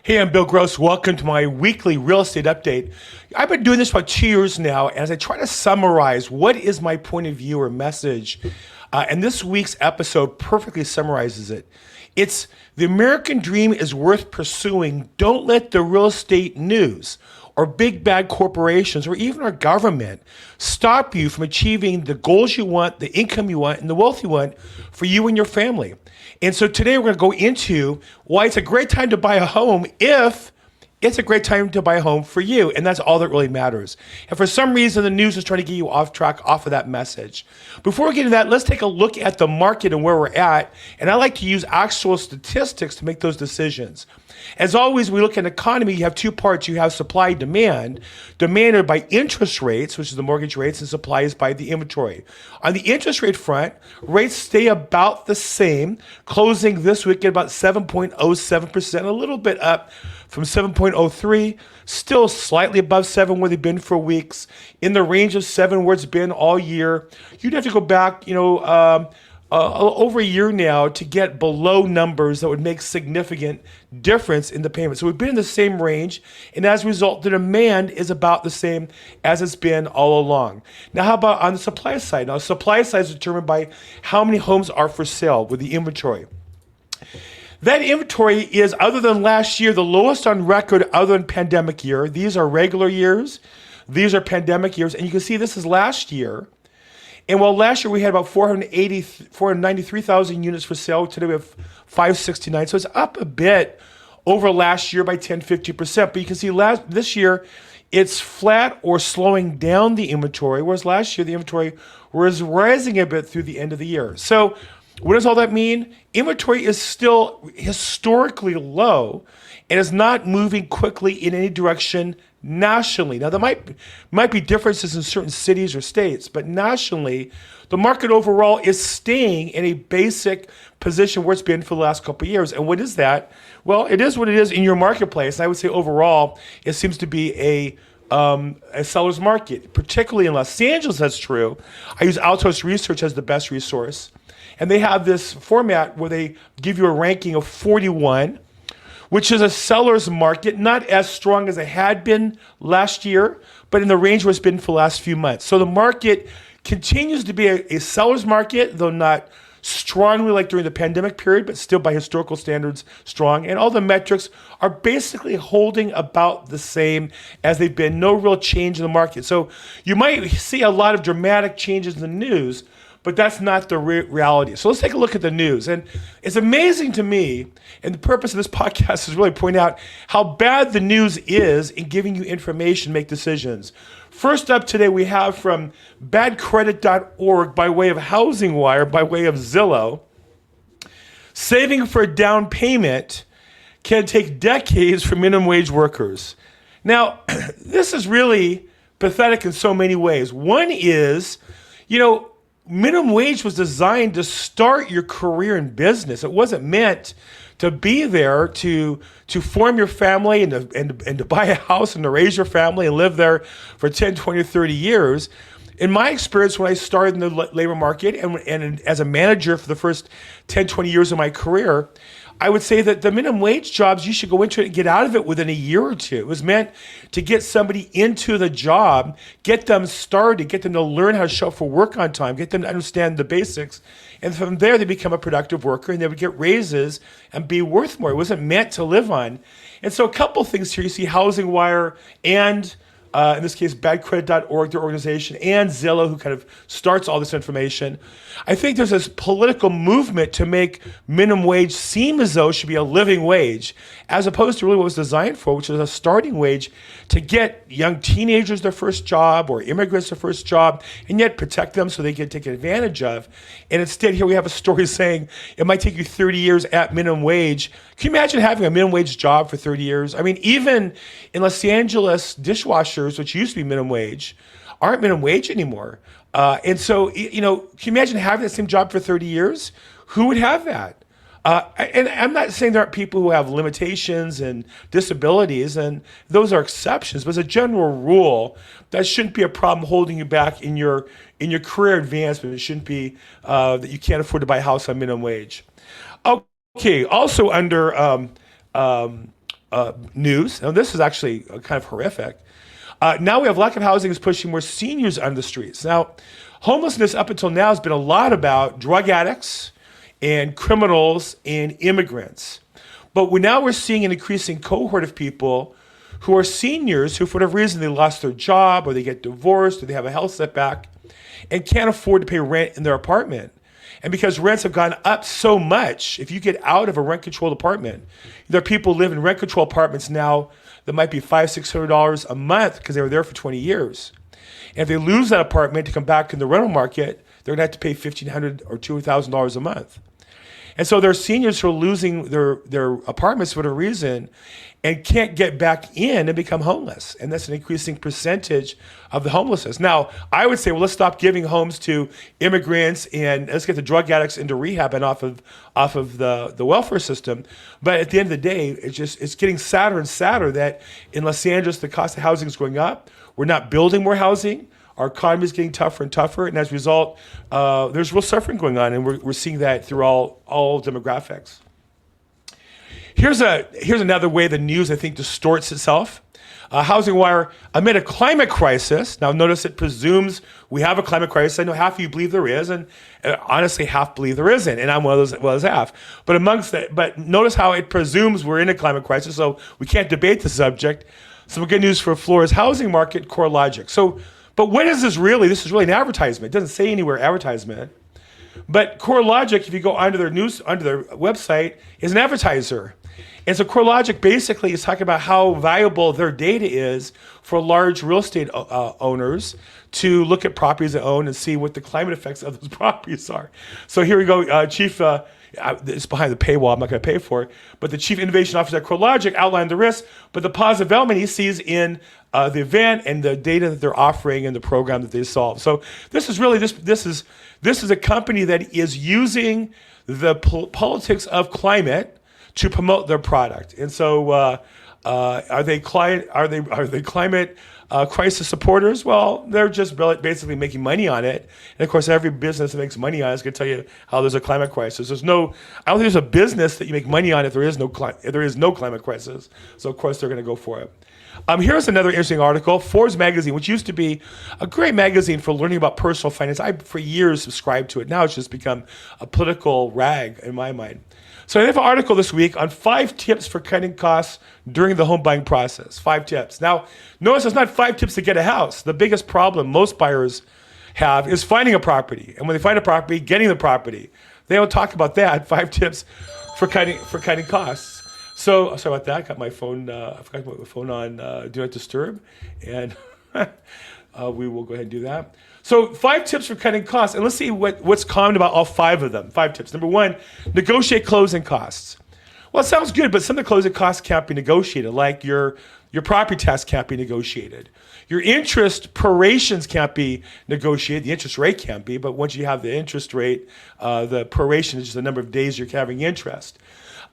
Hey, I'm Bill Gross. Welcome to my weekly real estate update. I've been doing this for about 2 years now, and as I try to summarize what is my point of view or message, and this week's episode perfectly summarizes it. It's the American dream is worth pursuing. Don't let the real estate news or big bad corporations or even our government stop you from achieving the goals you want, the income you want, and the wealth you want for you and your family. And so today we're going to go into why it's a great time to buy a home if it's a great time to buy a home for you. And that's all that really matters. And for some reason, the news is trying to get you off track, off of that message. Before we get into that, let's take a look at the market and where we're at. And I like to use actual statistics to make those decisions. As always, we look at an economy, you have two parts. You have supply and demand. Demand are by interest rates, which is the mortgage rates, and supply is by the inventory. On the interest rate front, rates stay about the same, closing this week at about 7.07%, a little bit up from 7.03, still slightly above 7 where they've been for weeks, in the range of 7 where it's been all year. You'd have to go back, over a year now to get below numbers that would make significant difference in the payment. So we've been in the same range, and as a result, the demand is about the same as it's been all along. Now, how about on the supply side? Now, the supply side is determined by how many homes are for sale with the inventory. That inventory is, other than last year, the lowest on record other than pandemic year. These are regular years. These are pandemic years. And you can see this is last year. And while last year we had about 493,000 units for sale, today we have 569. So it's up a bit over last year by 10-15%. But you can see this year it's flat or slowing down the inventory, whereas last year the inventory was rising a bit through the end of the year. So what does all that mean? Inventory is still historically low and is not moving quickly in any direction nationally. Now, there might be differences in certain cities or states, but nationally, the market overall is staying in a basic position where it's been for the last couple of years. And what is that? Well, it is what it is in your marketplace. I would say overall, it seems to be a seller's market, particularly in Los Angeles. That's true. I use Altos Research as the best resource. And they have this format where they give you a ranking of 41, which is a seller's market, not as strong as it had been last year, but in the range where it's been for the last few months. So the market continues to be a seller's market, though not strongly like during the pandemic period, but still by historical standards strong. And all the metrics are basically holding about the same as they've been. No real change in the market. So you might see a lot of dramatic changes in the news, but that's not the reality. So let's take a look at the news. And it's amazing to me, and the purpose of this podcast is really point out how bad the news is in giving you information to make decisions. First up today, we have from badcredit.org by way of Housing Wire, by way of Zillow, saving for a down payment can take decades for minimum wage workers. Now, this is really pathetic in so many ways. One is, minimum wage was designed to start your career in business. It wasn't meant to be there to form your family and to buy a house and to raise your family and live there for 10, 20, 30 years. In my experience, when I started in the labor market and as a manager for the first 10, 20 years of my career, I would say that the minimum wage jobs, you should go into it and get out of it within a year or two. It was meant to get somebody into the job, get them started, get them to learn how to show up for work on time, get them to understand the basics. And from there, they become a productive worker and they would get raises and be worth more. It wasn't meant to live on. And so a couple things here. You see Housing Wire and in this case, badcredit.org, their organization, and Zillow, who kind of starts all this information. I think there's this political movement to make minimum wage seem as though it should be a living wage, as opposed to really what it was designed for, which is a starting wage to get young teenagers their first job or immigrants their first job, and yet protect them so they can take advantage of. And instead, here we have a story saying it might take you 30 years at minimum wage. Can you imagine having a minimum wage job for 30 years? I mean, even in Los Angeles, dishwashers, which used to be minimum wage, aren't minimum wage anymore. And so, can you imagine having the same job for 30 years? Who would have that? And I'm not saying there aren't people who have limitations and disabilities, and those are exceptions, but as a general rule, that shouldn't be a problem holding you back in your career advancement. It shouldn't be that you can't afford to buy a house on minimum wage. Okay, also under news. Now, this is actually kind of horrific. Now we have lack of housing is pushing more seniors on the streets. Now, homelessness up until now has been a lot about drug addicts and criminals and immigrants. But now we're seeing an increasing cohort of people who are seniors who, for whatever reason, they lost their job or they get divorced or they have a health setback and can't afford to pay rent in their apartment. And because rents have gone up so much, if you get out of a rent-controlled apartment, there are people who live in rent-controlled apartments now that might be $500-$600 a month because they were there for 20 years. And if they lose that apartment to come back in the rental market, they're going to have to pay $1,500 or $2,000 a month. And so there are seniors who are losing their apartments for whatever reason and can't get back in and become homeless. And that's an increasing percentage of the homelessness. Now, I would say, well, let's stop giving homes to immigrants and let's get the drug addicts into rehab and off of the welfare system. But at the end of the day, it's getting sadder and sadder that in Los Angeles, the cost of housing is going up. We're not building more housing. Our economy is getting tougher and tougher, and as a result, there's real suffering going on, and we're seeing that through all demographics. Here's another way the news, I think, distorts itself. Housing Wire, amid a climate crisis. Now, notice it presumes we have a climate crisis. I know half of you believe there is, and honestly, half believe there isn't, and I'm one of those well as half. But but notice how it presumes we're in a climate crisis, so we can't debate the subject. Some good news for Florida's housing market, CoreLogic. But what is this really? This is really an advertisement. It doesn't say anywhere advertisement. But CoreLogic, if you go onto their website, is an advertiser. And so CoreLogic basically is talking about how valuable their data is for large real estate owners to look at properties they own and see what the climate effects of those properties are. So here we go, Chief, it's behind the paywall, I'm not going to pay for it, but the Chief Innovation Officer at CoreLogic outlined the risks, but the positive development he sees in the event and the data that they're offering and the program that they solve. So this is really, this is a company that is using the politics of climate to promote their product. And so are they climate crisis supporters? Well, they're just basically making money on it. And of course, every business that makes money on it is going to tell you how there's a climate crisis. I don't think there's a business that you make money on if there is no climate crisis. So of course, they're going to go for it. Here's another interesting article. Forbes magazine, which used to be a great magazine for learning about personal finance. I, for years, subscribed to it. Now it's just become a political rag in my mind. So I have an article this week on 5 tips for cutting costs during the home buying process. 5 tips. Now, notice it's not 5 tips to get a house. The biggest problem most buyers have is finding a property. And when they find a property, getting the property. They don't talk about that. 5 tips for cutting costs. So, sorry about that. I got my phone, I forgot to put my phone on Do Not Disturb. And we will go ahead and do that. So 5 tips for cutting costs. And let's see what's common about all 5 of them. 5 tips. Number 1, negotiate closing costs. Well, it sounds good, but some of the closing costs can't be negotiated, like your property tax can't be negotiated. Your interest prorations can't be negotiated. The interest rate can't be, but once you have the interest rate, the proration is just the number of days you're having interest.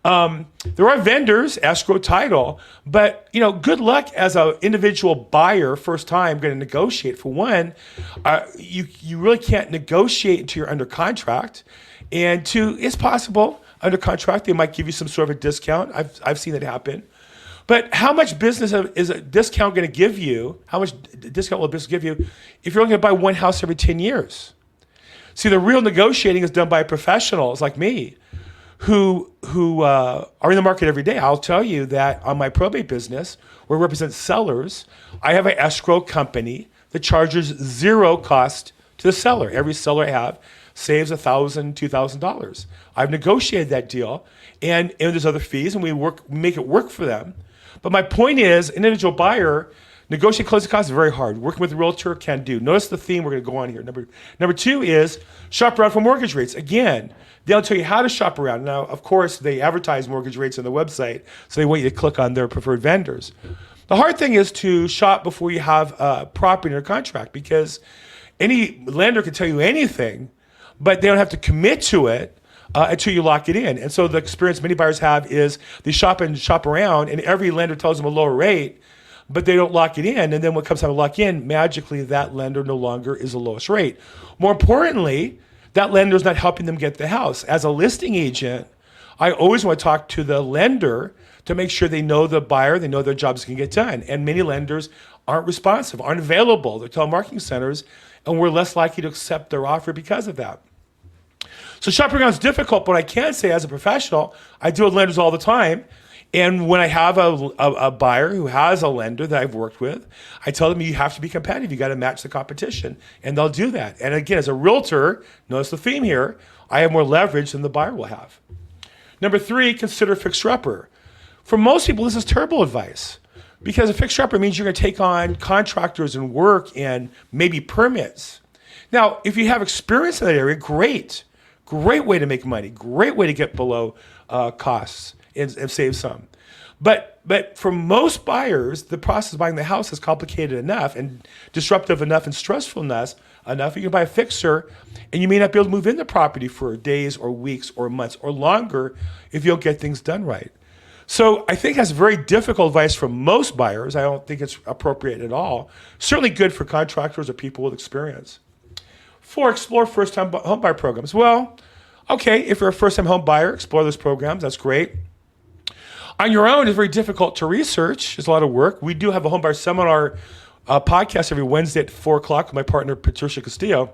There are vendors, escrow, title, but good luck as an individual buyer, first time going to negotiate. For one, you really can't negotiate until you're under contract, and 2, it's possible under contract they might give you some sort of a discount. I've seen it happen, but how much business is a discount going to give you? How much discount will a business give you if you're only going to buy one house every 10 years? See, the real negotiating is done by professionals like me, who are in the market every day. I'll tell you that on my probate business, where I represent sellers, I have an escrow company that charges 0 cost to the seller. Every seller I have saves $1,000, $2,000. I've negotiated that deal, and there's other fees, and we make it work for them. But my point is, individual buyer, negotiate closing costs is very hard. Working with a realtor can do. Notice the theme we're going to go on here. Number 2 is shop around for mortgage rates. Again, they'll tell you how to shop around. Now, of course, they advertise mortgage rates on the website, so they want you to click on their preferred vendors. The hard thing is to shop before you have a property under contract, because any lender can tell you anything, but they don't have to commit to it until you lock it in. And so the experience many buyers have is they shop around, and every lender tells them a lower rate, but they don't lock it in. And then when it comes time to lock in, magically that lender no longer is the lowest rate. More importantly, that lender is not helping them get the house. As a listing agent, I always want to talk to the lender to make sure they know the buyer, they know their jobs can get done. And many lenders aren't responsive, aren't available. They're telemarketing centers, and we're less likely to accept their offer because of that. So shopping around is difficult, but I can say as a professional, I deal with lenders all the time. And when I have a buyer who has a lender that I've worked with, I tell them you have to be competitive. You got to match the competition, and they'll do that. And again, as a realtor, notice the theme here, I have more leverage than the buyer will have. Number 3, consider fixer-upper. For most people, this is terrible advice because a fixer-upper means you're going to take on contractors and work and maybe permits. Now, if you have experience in that area, great. Great way to make money. Great way to get below costs and save some. But for most buyers, the process of buying the house is complicated enough and disruptive enough and stressful enough. You can buy a fixer, and you may not be able to move in the property for days or weeks or months or longer if you don't get things done right. So I think that's very difficult advice for most buyers. I don't think it's appropriate at all. Certainly good for contractors or people with experience. 4, explore first-time home buyer programs. Well, okay, if you're a first-time home buyer, explore those programs. That's great. On your own, it's very difficult to research. It's a lot of work. We do have a home buyer seminar podcast every Wednesday at 4 o'clock with my partner, Patricia Castillo.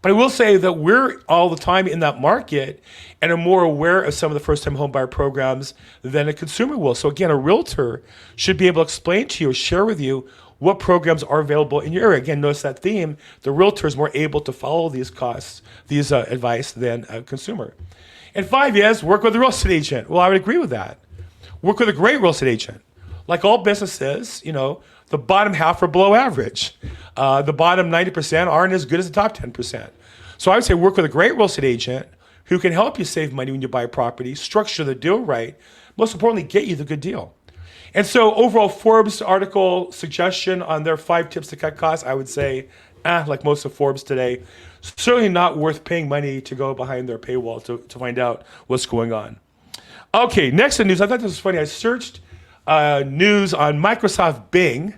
But I will say that we're all the time in that market and are more aware of some of the first-time home buyer programs than a consumer will. So again, a realtor should be able to explain to you or share with you what programs are available in your area. Again, notice that theme. The realtor is more able to follow these advice than a consumer. And 5 is work with a real estate agent. Well, I would agree with that. Work with a great real estate agent. Like all businesses, the bottom half are below average. The bottom 90% aren't as good as the top 10%. So I would say work with a great real estate agent who can help you save money when you buy a property, structure the deal right, most importantly, get you the good deal. And so overall, Forbes article suggestion on their 5 tips to cut costs, I would say, like most of Forbes today, certainly not worth paying money to go behind their paywall to find out what's going on. Okay, next in news. I thought this was funny. I searched news on Microsoft Bing,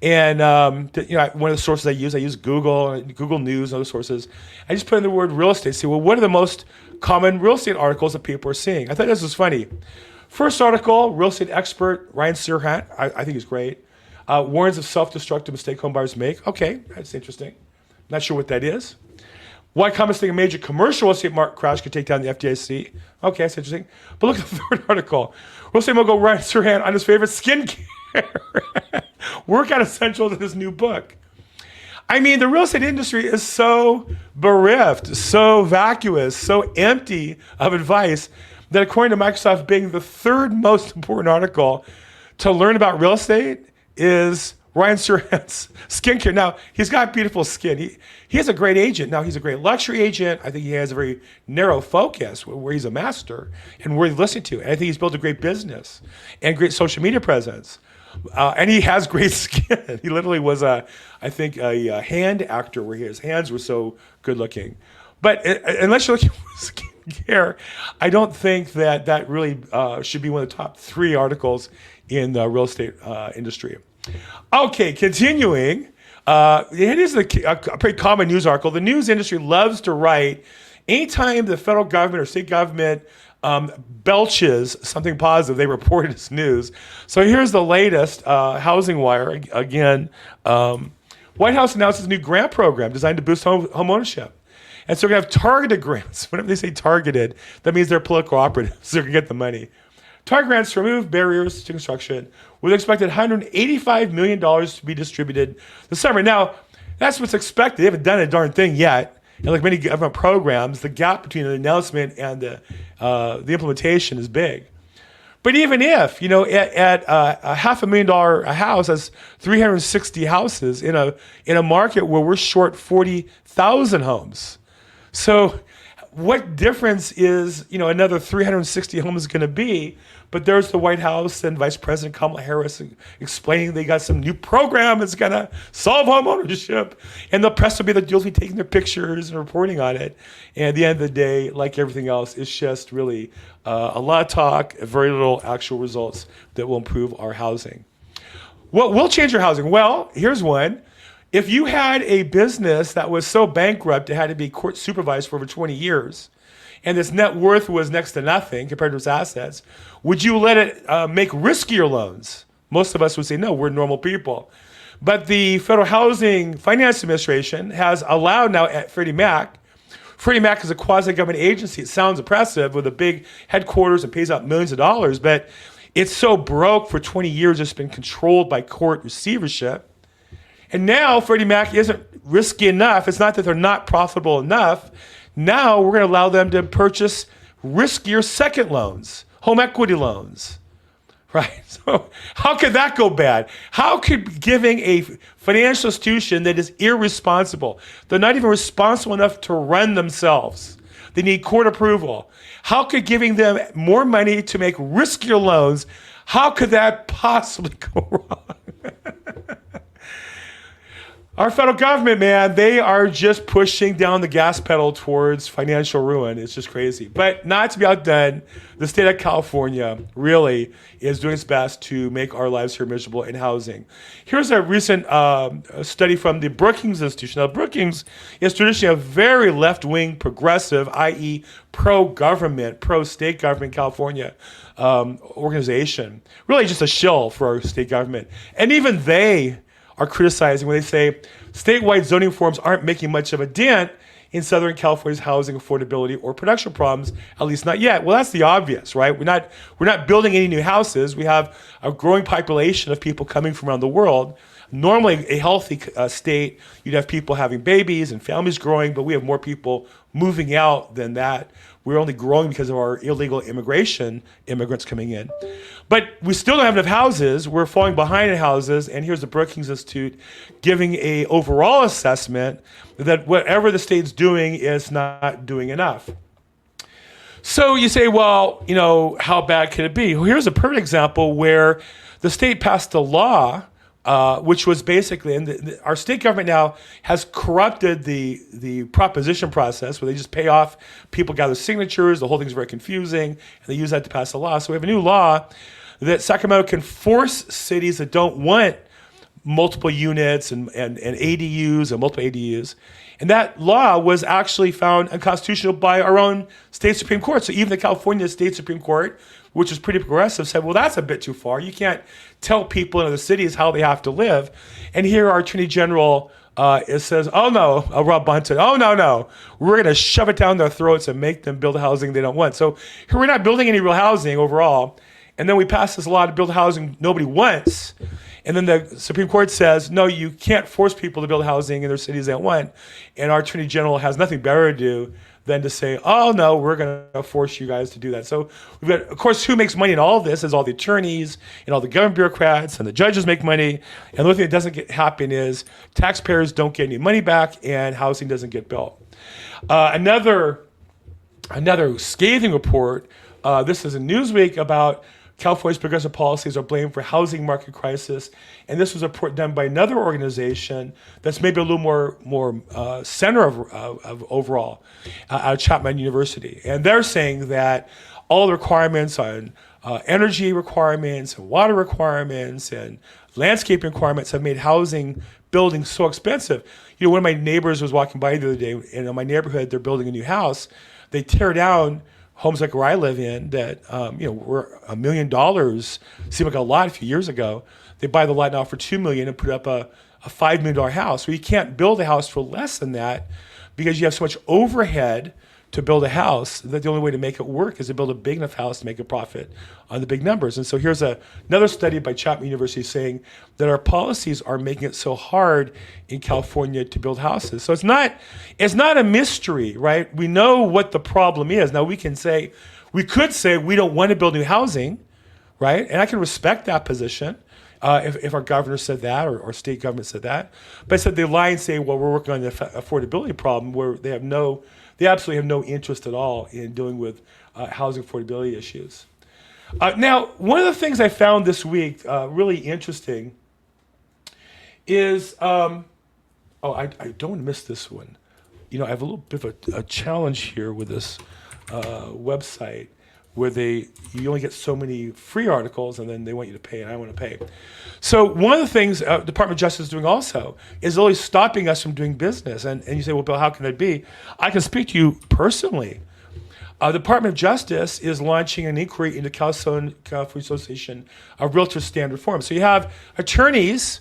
and one of the sources I use Google News and other sources. I just put in the word real estate, see, well, what are the most common real estate articles that people are seeing? I thought this was funny. First article, real estate expert Ryan Serhant, I think he's great. Warns of self-destructive mistake home buyers make. Okay, that's interesting. Not sure what that is. Why comments think a major commercial real estate market crash could take down the FDIC. Okay, that's interesting. But look at the third article. Real estate mogul Ryan Serhant on his favorite skincare workout essentials in his new book. I mean, the real estate industry is so bereft, so vacuous, so empty of advice that according to Microsoft Bing, the third most important article to learn about real estate is Ryan Serhant's skincare. Now, he's got beautiful skin. He has a great agent. Now, he's a great luxury agent. I think he has a very narrow focus where he's a master and worth listening to. And I think he's built a great business and great social media presence. And he has great skin. He literally was, I think, a hand actor where his hands were so good looking. But unless you're looking for skincare, I don't think that really should be one of the top 3 articles in the real estate industry. Okay, continuing. It is a pretty common news article. The news industry loves to write anytime the federal government or state government belches something positive, they report it as news. So here's the latest, Housing Wire. Again, White House announces a new grant program designed to boost home ownership. And so we're going to have targeted grants. Whenever they say targeted, that means they're political operatives. They're going to get the money. Target grants to remove barriers to construction with expected $185 million to be distributed this summer. Now, that's what's expected. They haven't done a darn thing yet. And like many government programs, the gap between the announcement and the implementation is big. But even if, at a $500,000 a house, that's 360 houses in a market where we're short 40,000 homes. So what difference is, another 360 homes going to be? But there's the White House and Vice President Kamala Harris explaining they got some new program that's going to solve home ownership. And the press will be taking their pictures and reporting on it. And at the end of the day, like everything else, it's just really a lot of talk, very little actual results that will improve our housing. What will change your housing? Well, here's one. If you had a business that was so bankrupt it had to be court supervised for over 20 years, and its net worth was next to nothing compared to its assets, would you let it make riskier loans? Most of us would say, no, we're normal people. But the Federal Housing Finance Administration has allowed now at Freddie Mac is a quasi-government agency. It sounds oppressive with a big headquarters and pays out millions of dollars, but it's so broke for 20 years, it's been controlled by court receivership. And now Freddie Mac isn't risky enough. It's not that they're not profitable enough. Now we're going to allow them to purchase riskier second loans, home equity loans, right? So how could that go bad? How could giving a financial institution that is irresponsible, they're not even responsible enough to run themselves, they need court approval. How could giving them more money to make riskier loans, how could that possibly go wrong? Our federal government, man, they are just pushing down the gas pedal towards financial ruin. It's just crazy. But not to be outdone, the state of California really is doing its best to make our lives here miserable in housing. Here's a recent study from the Brookings Institution. Now, Brookings is traditionally a very left-wing, progressive, i.e. pro-government, pro-state government California organization. Really just a shill for our state government. And even they are criticizing when they say statewide zoning reforms aren't making much of a dent in Southern California's housing affordability or production problems, at least not yet. Well, that's the obvious, right? We're not building any new houses. We have a growing population of people coming from around the world. Normally, a healthy state, you'd have people having babies and families growing, but we have more people moving out than that. We're only growing because of our illegal immigrants coming in. But we still don't have enough houses. We're falling behind in houses. And here's the Brookings Institute giving a overall assessment that whatever the state's doing is not doing enough. So you say, well, how bad could it be? Well, here's a perfect example where the state passed a law which was basically, and our state government now has corrupted the proposition process where they just pay off, people gather signatures, the whole thing's very confusing, and they use that to pass a law. So we have a new law that Sacramento can force cities that don't want multiple units and ADUs and multiple ADUs. And that law was actually found unconstitutional by our own state Supreme Court. So even the California State Supreme Court, which is pretty progressive, said, well, that's a bit too far. You can't tell people in other cities how they have to live. And here our Attorney General it says, oh no, Rob Bunton, oh no, we're going to shove it down their throats and make them build housing they don't want. So here we're not building any real housing overall. And then we pass this law to build housing nobody wants. And then the Supreme Court says, no, you can't force people to build housing in their cities they don't want. And our Attorney General has nothing better to do than to say, oh no, we're going to force you guys to do that. So we've got, of course, who makes money in all of this is all the attorneys and all the government bureaucrats, and the judges make money. And the only thing that doesn't happen is taxpayers don't get any money back and housing doesn't get built. Another scathing report, this is in Newsweek, about California's progressive policies are blamed for housing market crisis. And this was a report done by another organization that's maybe a little more center of overall out of Chapman University. And they're saying that all the requirements on energy requirements and water requirements and landscaping requirements have made housing building so expensive. One of my neighbors was walking by the other day, and in my neighborhood, they're building a new house. They tear down homes like where I live in that were $1 million, seemed like a lot a few years ago. They buy the lot now for $2 million and put up a $5 million house. Well, you can't build a house for less than that because you have so much overhead to build a house that the only way to make it work is to build a big enough house to make a profit on the big numbers. And so here's another study by Chapman University saying that our policies are making it so hard in California to build houses. So it's not a mystery, right? We know what the problem is. Now we could say we don't want to build new housing, right? And I can respect that position. If our governor said that or state government said that. But I said they lie and say, well, we're working on the affordability problem where they absolutely have no interest at all in dealing with housing affordability issues. Now, one of the things I found this week really interesting is, I don't want to miss this one. I have a little bit of a challenge here with this website where you only get so many free articles and then they want you to pay, and I want to pay. So one of the things Department of Justice is doing also is always stopping us from doing business. And you say, well, Bill, how can that be? I can speak to you personally. The Department of Justice is launching an inquiry into California Association of Realtors Standard Forms. So you have attorneys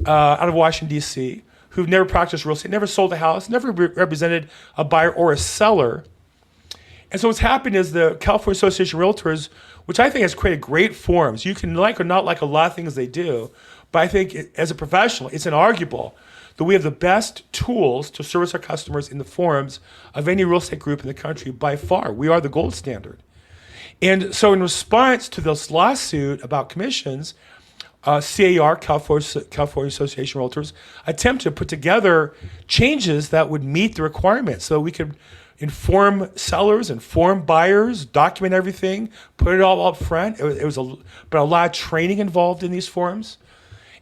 out of Washington, D.C., who've never practiced real estate, never sold a house, never represented a buyer or a seller. And so what's happened is the California Association of Realtors, which I think has created great forms. You can like or not like a lot of things they do, but I think as a professional, it's inarguable that we have the best tools to service our customers in the forums of any real estate group in the country by far. We are the gold standard. And so in response to this lawsuit about commissions, CAR, California Association of Realtors, attempted to put together changes that would meet the requirements so we could inform sellers, inform buyers, document everything, put it all up front. It was but a lot of training involved in these forms.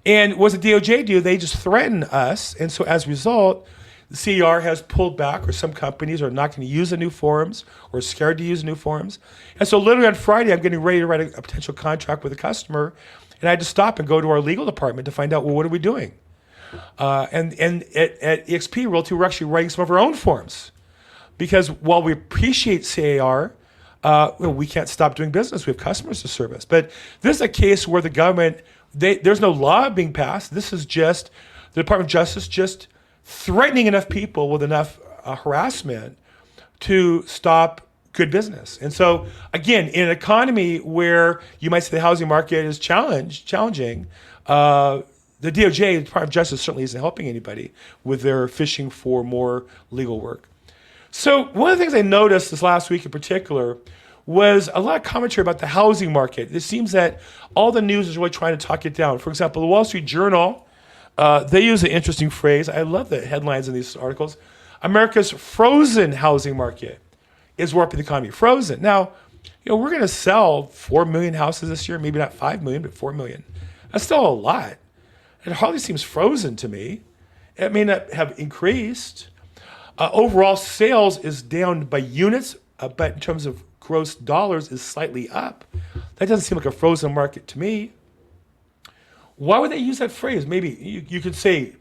And what does the DOJ do? They just threaten us. And so as a result, the CAR has pulled back, or some companies are not going to use the new forms or scared to use new forms. And so literally on Friday, I'm getting ready to write a potential contract with a customer. And I had to stop and go to our legal department to find out, well, what are we doing? And at eXp Realty, we're actually writing some of our own forms. Because while we appreciate CAR, we can't stop doing business. We have customers to service. But this is a case where the government, there's no law being passed. This is just the Department of Justice just threatening enough people with enough harassment to stop good business. And so, again, in an economy where you might say the housing market is challenging, the DOJ, the Department of Justice, certainly isn't helping anybody with their fishing for more legal work. So one of the things I noticed this last week in particular was a lot of commentary about the housing market. It seems that all the news is really trying to talk it down. For example, the Wall Street Journal, they use an interesting phrase. I love the headlines in these articles. America's frozen housing market is warping the economy. Frozen. Now, we're going to sell 4 million houses this year, maybe not 5 million, but 4 million. That's still a lot. It hardly seems frozen to me. It may not have increased. Overall sales is down by units, but in terms of gross dollars is slightly up. That doesn't seem like a frozen market to me. Why would they use that phrase? Maybe you could say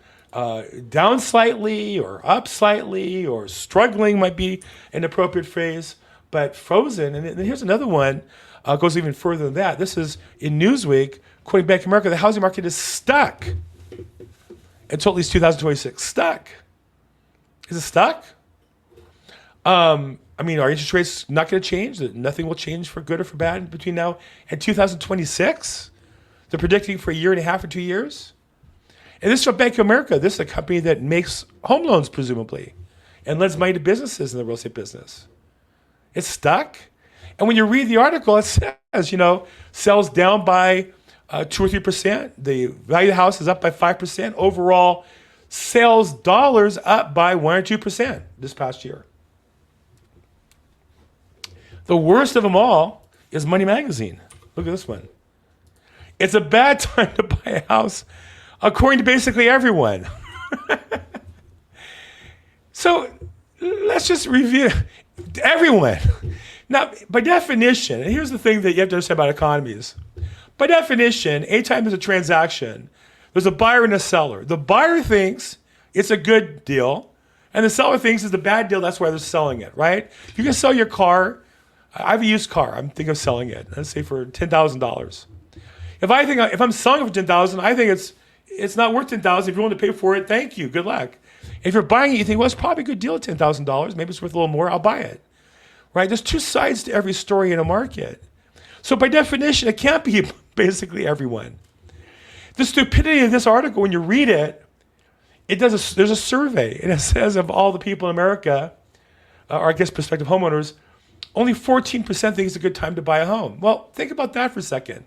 down slightly or up slightly or struggling might be an appropriate phrase, but frozen. And then here's another one, goes even further than that. This is in Newsweek, quoting Bank of America, the housing market is stuck until at least 2026. Stuck. Is it stuck? Are interest rates not going to change? Nothing will change for good or for bad between now and 2026? They're predicting for a year and a half or 2 years? And this is from Bank of America. This is a company that makes home loans, presumably, and lends money to businesses in the real estate business. It's stuck? And when you read the article, it says, sales down by 2 or 3%. The value of the house is up by 5%. Overall, sales dollars up by 1 or 2% this past year. The worst of them all is Money Magazine. Look at this one. It's a bad time to buy a house, according to basically everyone. So let's just review everyone. Now, by definition, and here's the thing that you have to understand about economies. By definition, anytime there's a transaction, there's a buyer and a seller. The buyer thinks it's a good deal, and the seller thinks it's a bad deal. That's why they're selling it, right? You can sell your car. I have a used car. I'm thinking of selling it. Let's say for $10,000. If I'm selling it for $10,000, I think it's not worth $10,000. If you're willing to pay for it, thank you. Good luck. If you're buying it, you think, well, it's probably a good deal at $10,000. Maybe it's worth a little more. I'll buy it, right? There's two sides to every story in a market. So by definition, it can't be basically everyone. The stupidity of this article, when you read it, there's a survey, and it says of all the people in America, or I guess prospective homeowners, only 14% think it's a good time to buy a home. Well, think about that for a second.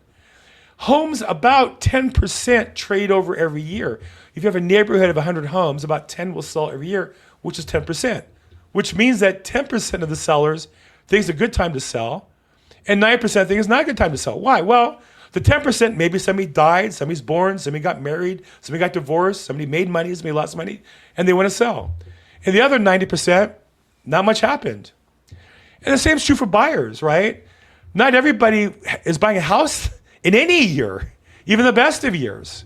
Homes, about 10% trade over every year. If you have a neighborhood of 100 homes, about 10 will sell every year, which is 10%, which means that 10% of the sellers think it's a good time to sell, and 9% think it's not a good time to sell. Why? Well, the 10%, maybe somebody died, somebody's born, somebody got married, somebody got divorced, somebody made money, somebody lost money, and they want to sell. And the other 90%, not much happened. And the same is true for buyers, right? Not everybody is buying a house in any year, even the best of years.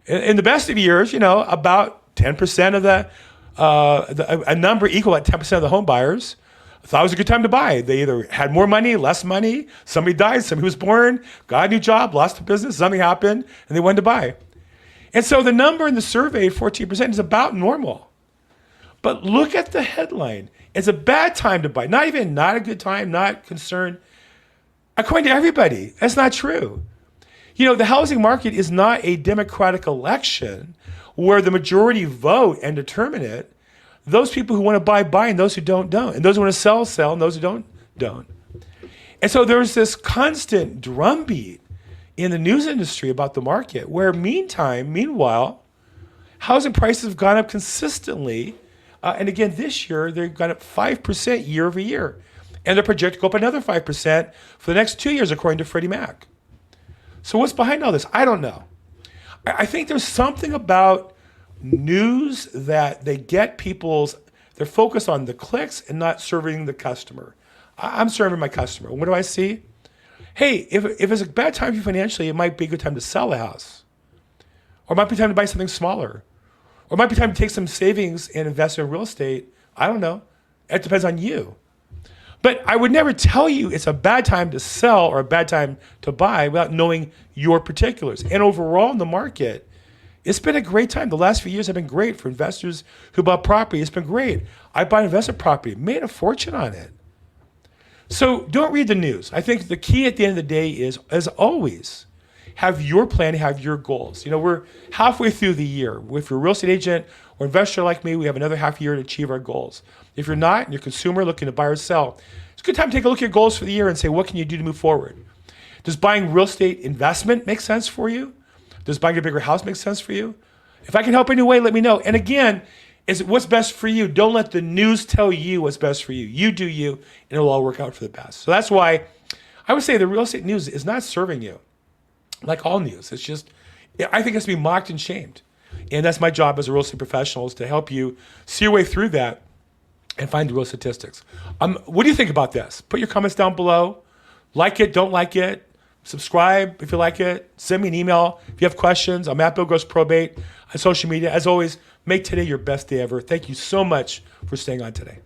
In the best of years, about 10% of a number equal at 10% of the home buyers thought it was a good time to buy. They either had more money, less money, somebody died, somebody was born, got a new job, lost a business, something happened, and they wanted to buy. And so the number in the survey, 14%, is about normal. But look at the headline. It's a bad time to buy. Not a good time, not concerned. According to everybody, that's not true. The housing market is not a democratic election where the majority vote and determine it. Those people who want to buy, and those who don't. And those who want to sell, and those who don't. And so there's this constant drumbeat in the news industry about the market where meanwhile, housing prices have gone up consistently. And again, this year, they've gone up 5% year over year. And they're projected to go up another 5% for the next 2 years, according to Freddie Mac. So what's behind all this? I don't know. I think there's something about news that they're focused on the clicks and not serving the customer. I'm serving my customer. What do I see? Hey, if it's a bad time for you financially, it might be a good time to sell a house. Or it might be time to buy something smaller. Or it might be time to take some savings and invest in real estate. I don't know. It depends on you. But I would never tell you it's a bad time to sell or a bad time to buy without knowing your particulars. And overall in the market, it's been a great time. The last few years have been great for investors who bought property. It's been great. I bought investment property, made a fortune on it. So don't read the news. I think the key at the end of the day is, as always, have your plan, have your goals. We're halfway through the year. If you're a real estate agent or investor like me, we have another half year to achieve our goals. If you're not, and you're a consumer looking to buy or sell, it's a good time to take a look at your goals for the year and say, what can you do to move forward? Does buying real estate investment make sense for you? Does buying a bigger house make sense for you? If I can help in any way, let me know. And again, is what's best for you. Don't let the news tell you what's best for you. You do you, and it'll all work out for the best. So that's why I would say the real estate news is not serving you. Like all news, it's just, I think it's to be mocked and shamed. And that's my job as a real estate professional, is to help you see your way through that and find the real statistics. What do you think about this? Put your comments down below. Like it, don't like it. Subscribe if you like it. Send me an email if you have questions. I'm at LAProbate on social media. As always, make today your best day ever. Thank you so much for staying on today.